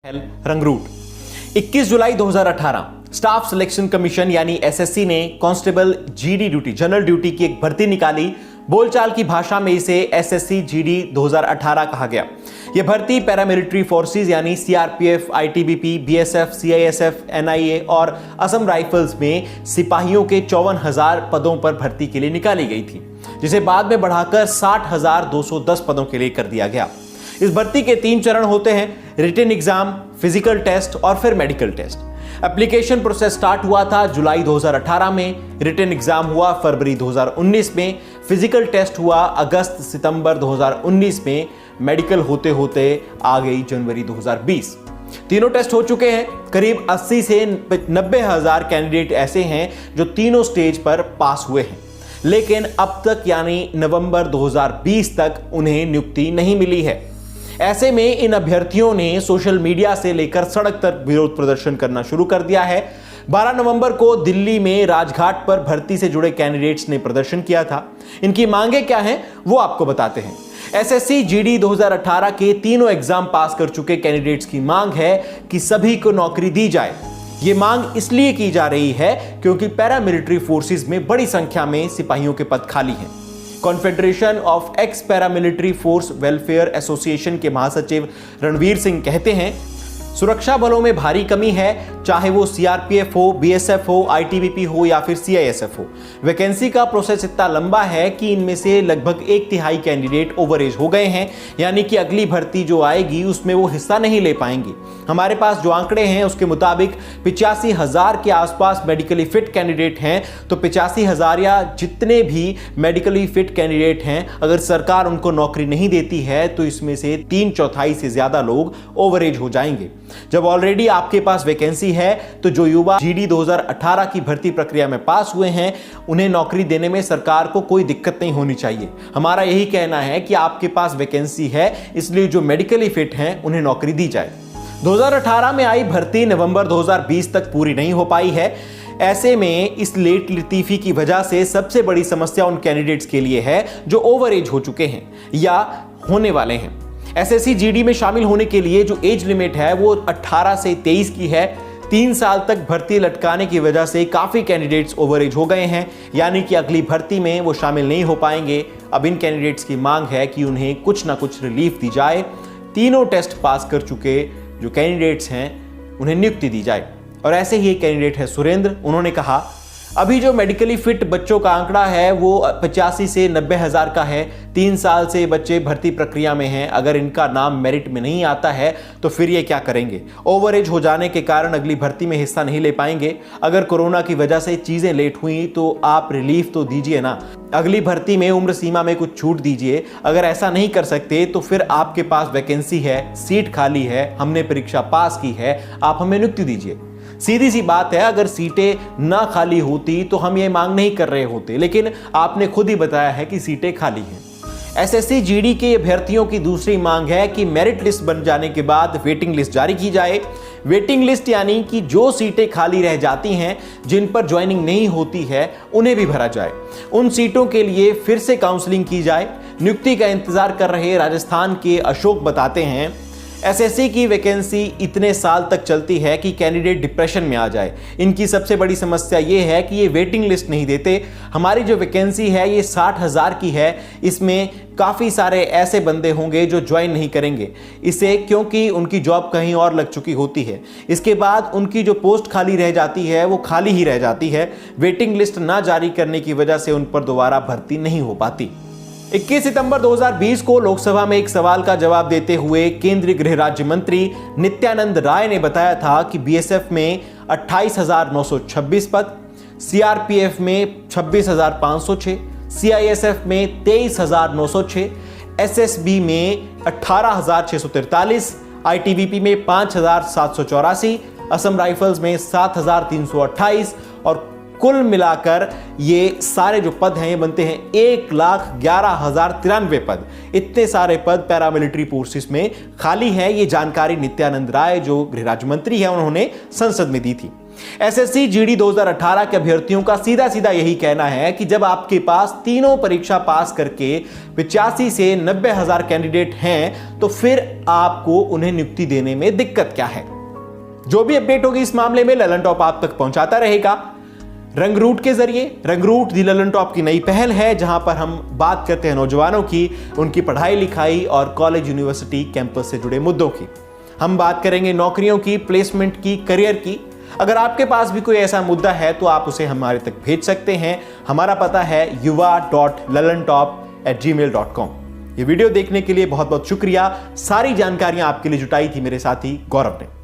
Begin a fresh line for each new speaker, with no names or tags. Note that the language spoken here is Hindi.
रंगरूट 21 जुलाई 2018 स्टाफ सिलेक्शन कमीशन यानी एसएससी ने constable GD duty general duty की एक भर्ती निकाली। बोलचाल की भाषा में इसे एसएससी जीडी 2018 कहा गया। यह भर्ती पैरामिलिट्री फोर्सेस यानी CRPF, ITBP, BSF, CISF, NIA और असम राइफल्स में सिपाहियों के 54,000 पदों पर भर्ती के लिए निकाली गई थी, जिसे बाद में बढ़ाकर 60,210 पदों के लिए कर दिया गया। इस भर्ती के 3 चरण होते हैं: रिटन एग्जाम, फिजिकल टेस्ट और फिर medical test. Application process start हुआ था जुलाई 2018 में, रिटन एग्जाम हुआ फरवरी 2019 में, फिजिकल टेस्ट हुआ अगस्त सितंबर 2019 में, मेडिकल होते होते आ गई जनवरी 2020। तीनों टेस्ट हो चुके हैं। करीब 80 से 90,000 कैंडिडेट ऐसे हैं जो तीनों स्टेज पर पास हुए हैं, लेकिन अब तक यानी नवंबर 2020 तक उन्हें नियुक्ति नहीं मिली है। ऐसे में इन अभ्यर्थियों ने सोशल मीडिया से लेकर सड़क तक विरोध प्रदर्शन करना शुरू कर दिया है। 12 नवंबर को दिल्ली में राजघाट पर भर्ती से जुड़े कैंडिडेट्स ने प्रदर्शन किया था। इनकी मांगे क्या हैं वो आपको बताते हैं। एसएससी जीडी 2018 के तीनों एग्जाम पास कर चुके कैंडिडेट्स की मांग है कि सभी को नौकरी दी जाए। ये मांग इसलिए की जा रही है क्योंकि पैरामिलिट्री फोर्सेस में बड़ी संख्या में सिपाहियों के पद खाली हैं। Confederation of x paramilitary force welfare association के महासचिव रणवीर सिंह कहते हैं, सुरक्षा बलों में भारी कमी है, चाहे वो सीआरपीएफ हो, बीएसएफ हो, आईटीबीपी हो या फिर सीआईएसएफ हो। वैकेंसी का प्रोसेस इतना लंबा है कि इनमें से लगभग 1/3 कैंडिडेट ओवर एज हो गए हैं, यानी कि अगली भर्ती जो आएगी उसमें वो हिस्सा नहीं ले पाएंगे। हमारे पास जो आंकड़े हैं उसके मुताबिक 85,000 के आसपास मेडिकली फिट कैंडिडेट हैं। तो 85,000 या जितने भी मेडिकली फिट कैंडिडेट हैं, अगर सरकार उनको नौकरी नहीं देती है तो इसमें से 3/4 से ज्यादा लोग ओवर एज हो जाएंगे। जब ऑलरेडी आपके पास वैकेंसी है तो जो युवा जीडी 2018 की भर्ती प्रक्रिया में पास हुए हैं उन्हें नौकरी देने में सरकार को कोई दिक्कत नहीं होनी चाहिए। हमारा यही कहना है कि आपके पास वैकेंसी है, इसलिए जो मेडिकली फिट हैं उन्हें नौकरी दी जाए। 2018 में आई भर्ती नवंबर 2020 तक पूरी नहीं हो पाई है। ऐसे में इस लेट लतीफी की वजह से सबसे बड़ी समस्या उन कैंडिडेट्स के लिए है जो ओवर एज हो चुके हैं या होने वाले हैं। एसएससी जीडी में शामिल होने के लिए जो एज लिमिट है वो 18 से 23 की है। 3 साल तक भर्ती लटकाने की वजह से काफी कैंडिडेट्स ओवर एज हो गए हैं, यानी कि अगली भर्ती में वो शामिल नहीं हो पाएंगे। अब इन कैंडिडेट्स की मांग है कि उन्हें कुछ ना कुछ रिलीफ दी जाए। तीनों टेस्ट पास कर चुके जो कैंडिडेट्स हैं उन्हें नियुक्ति दी जाए। और ऐसे ही एक कैंडिडेट है सुरेंद्र। उन्होंने कहा, अभी जो मेडिकली फिट बच्चों का आंकड़ा है वो 85 से 90,000 का है। 3 साल से बच्चे भर्ती प्रक्रिया में हैं। अगर इनका नाम मेरिट में नहीं आता है तो फिर ये क्या करेंगे? ओवर एज हो जाने के कारण अगली भर्ती में हिस्सा नहीं ले पाएंगे। अगर कोरोना की वजह से चीजें लेट हुई तो आप रिलीफ तो दीजिए ना। अगली भर्ती में उम्र सीमा में कुछ छूट दीजिए। अगर ऐसा नहीं कर सकते तो फिर आपके पास वैकेंसी है, सीट खाली है, हमने परीक्षा पास की है, आप हमें नियुक्ति दीजिए। सीधी सी बात है, अगर सीटें ना खाली होती तो हम ये मांग नहीं कर रहे होते, लेकिन आपने खुद ही बताया है कि सीटें खाली हैं। एसएससी जीडी के अभ्यर्थियों की दूसरी मांग है कि मेरिट लिस्ट बन जाने के बाद वेटिंग लिस्ट जारी की जाए। वेटिंग लिस्ट यानी कि जो सीटें खाली रह जाती हैं, जिन पर ज्वाइनिंग नहीं होती है, उन्हें भी भरा जाए। उन सीटों के लिए फिर से काउंसलिंग की जाए। नियुक्ति का इंतजार कर रहे राजस्थान के अशोक बताते हैं, एसएससी की वैकेंसी इतने साल तक चलती है कि कैंडिडेट डिप्रेशन में आ जाए। इनकी सबसे बड़ी समस्या ये है कि ये वेटिंग लिस्ट नहीं देते। हमारी जो वैकेंसी है ये 60,000 की है, इसमें काफ़ी सारे ऐसे बंदे होंगे जो ज्वाइन नहीं करेंगे इसे, क्योंकि उनकी जॉब कहीं और लग चुकी होती है। इसके बाद उनकी जो पोस्ट खाली रह जाती है वो खाली ही रह जाती है। वेटिंग लिस्ट ना जारी करने की वजह से उन पर दोबारा भर्ती नहीं हो पाती। 21 सितंबर 2020 को लोकसभा में एक सवाल का जवाब देते हुए केंद्रीय गृह राज्य मंत्री नित्यानंद राय ने बताया था कि बीएसएफ में 28,926 पद, सीआरपीएफ में 26,506, सीआईएसएफ में 23,906, एसएसबी में 18,643, आईटीबीपी में 5,784, असम राइफल्स में 7,328 और कुल मिलाकर ये सारे जो पद हैं ये बनते हैं 1,11,093 पद। इतने सारे पद पैरामिलिट्री फोर्सेस में खाली हैं। ये जानकारी नित्यानंद राय जो गृह राज्य मंत्री है उन्होंने संसद में दी थी। एसएससी जीडी 2018 के अभ्यर्थियों का सीधा सीधा यही कहना है कि जब आपके पास तीनों परीक्षा पास करके 85 से 90,000 कैंडिडेट हैं तो फिर आपको उन्हें नियुक्ति देने में दिक्कत क्या है। जो भी अपडेट होगी इस मामले में ललन टॉप आप तक पहुंचाता रहेगा रंगरूट के जरिए। रंगरूट दी ललन टॉप की नई पहल है जहां पर हम बात करते हैं नौजवानों की, उनकी पढ़ाई लिखाई और कॉलेज यूनिवर्सिटी कैंपस से जुड़े मुद्दों की। हम बात करेंगे नौकरियों की, प्लेसमेंट की, करियर की। अगर आपके पास भी कोई ऐसा मुद्दा है तो आप उसे हमारे तक भेज सकते हैं। हमारा पता है yuva.lalantop@gmail.com। ये वीडियो देखने के लिए बहुत बहुत शुक्रिया। सारी जानकारियां आपके लिए जुटाई थी मेरे साथी गौरव ने।